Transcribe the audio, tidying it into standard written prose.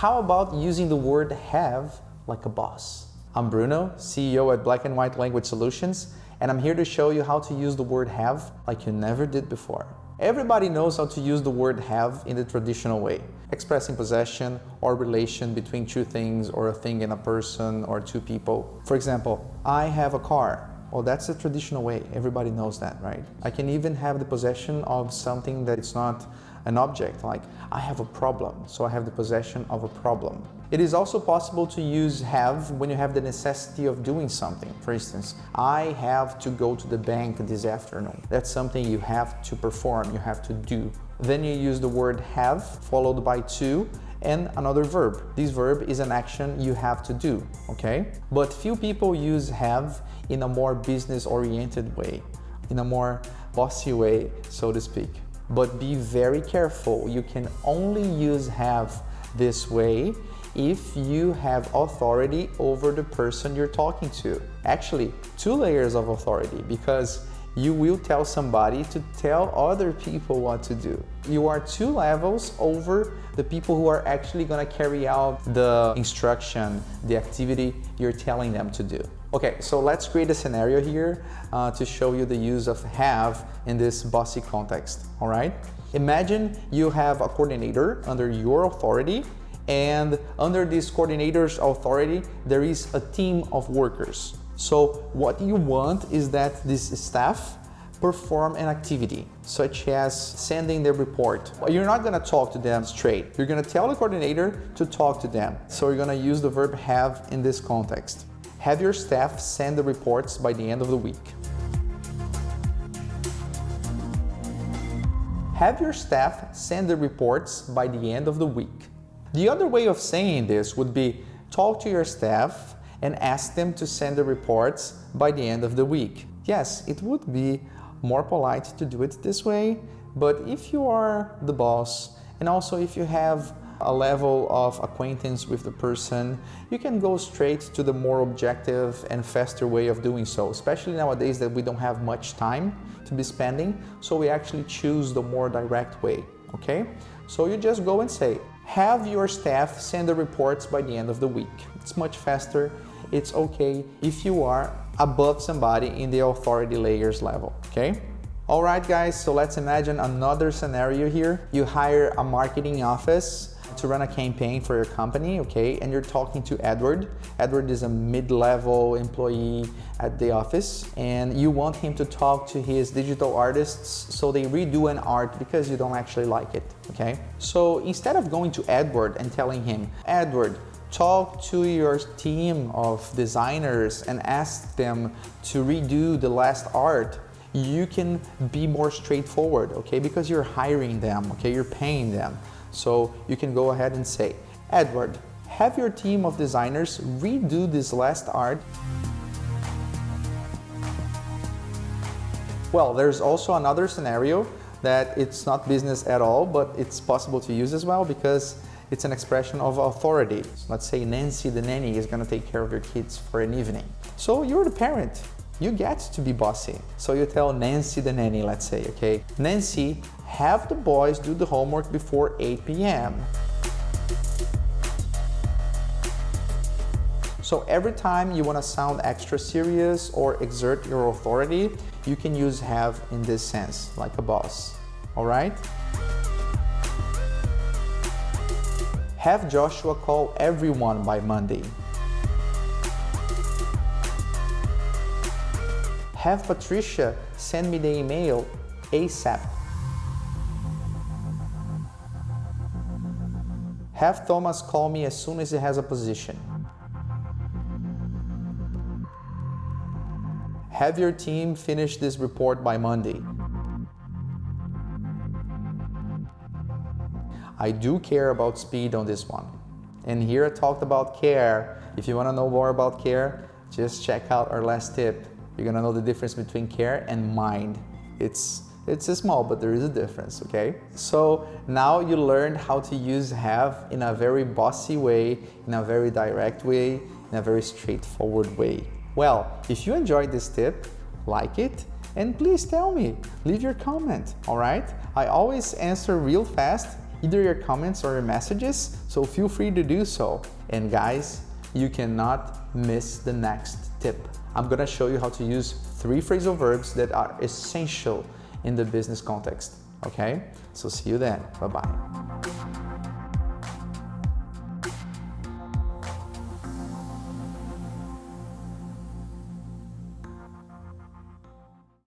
How about using the word have like a boss? I'm Bruno, CEO at Black and White Language Solutions, and I'm here to show you how to use the word have like you never did before. Everybody knows how to use the word have in the traditional way, expressing possession or relation between two things or a thing and a person or two people. For example, I have a car. Well, that's the traditional way. Everybody knows that, right? I can even have the possession of something that is not an object, like I have a problem, so I have the possession of a problem. It is also possible to use have when you have the necessity of doing something. For instance, I have to go to the bank this afternoon. That's something you have to perform, you have to do. Then you use the word have followed by to and another verb. This verb is an action you have to do, okay? But few people use have in a more business-oriented way, in a more bossy way, so to speak. But be very careful. You can only use have this way if you have authority over the person you're talking to. Actually, two layers of authority, because you will tell somebody to tell other people what to do. You are two levels over the people who are actually gonna carry out the instruction, the activity you're telling them to do. Okay, so let's create a scenario here to show you the use of have in this bossy context, all right? Imagine you have a coordinator under your authority, and under this coordinator's authority, there is a team of workers. So what you want is that this staff perform an activity, such as sending their report. You're not gonna talk to them straight. You're gonna tell the coordinator to talk to them. So you're gonna use the verb have in this context. Have your staff send the reports by the end of the week. Have your staff send the reports by the end of the week. The other way of saying this would be talk to your staff and ask them to send the reports by the end of the week. Yes, it would be more polite to do it this way, but if you are the boss and also if you have a level of acquaintance with the person, you can go straight to the more objective and faster way of doing so, especially nowadays that we don't have much time to be spending, so we actually choose the more direct way, okay? So you just go and say, have your staff send the reports by the end of the week. It's much faster. It's okay if you are above somebody in the authority layers level, okay? All right, guys, so let's imagine another scenario here. You hire a marketing office to run a campaign for your company, okay? And you're talking to Edward. Edward is a mid-level employee at the office, and you want him to talk to his digital artists so they redo an art because you don't actually like it, okay? So instead of going to Edward and telling him, Edward, talk to your team of designers and ask them to redo the last art, you can be more straightforward, okay? Because you're hiring them, okay? You're paying them. So you can go ahead and say, Edward, have your team of designers redo this last art. Well, there's also another scenario that it's not business at all, but it's possible to use as well because it's an expression of authority. Let's say Nancy the nanny is gonna take care of your kids for an evening. So you're the parent. You get to be bossy. So you tell Nancy the nanny, let's say, okay, Nancy, have the boys do the homework before 8 p.m. So every time you want to sound extra serious or exert your authority, you can use have in this sense, like a boss, all right? Have Joshua call everyone by Monday. Have Patricia send me the email ASAP. Have Thomas call me as soon as he has a position. Have your team finish this report by Monday. I do care about speed on this one. And here I talked about care. If you want to know more about care, just check out our last tip. You're gonna know the difference between care and mind. It's small, but there is a difference, okay? So now you learned how to use have in a very bossy way, in a very direct way, in a very straightforward way. Well, if you enjoyed this tip, like it, and please tell me, leave your comment, all right? I always answer real fast either your comments or your messages, so feel free to do so. And guys, you cannot miss the next tip. I'm gonna show you how to use 3 phrasal verbs that are essential in the business context, okay? So see you then, bye-bye.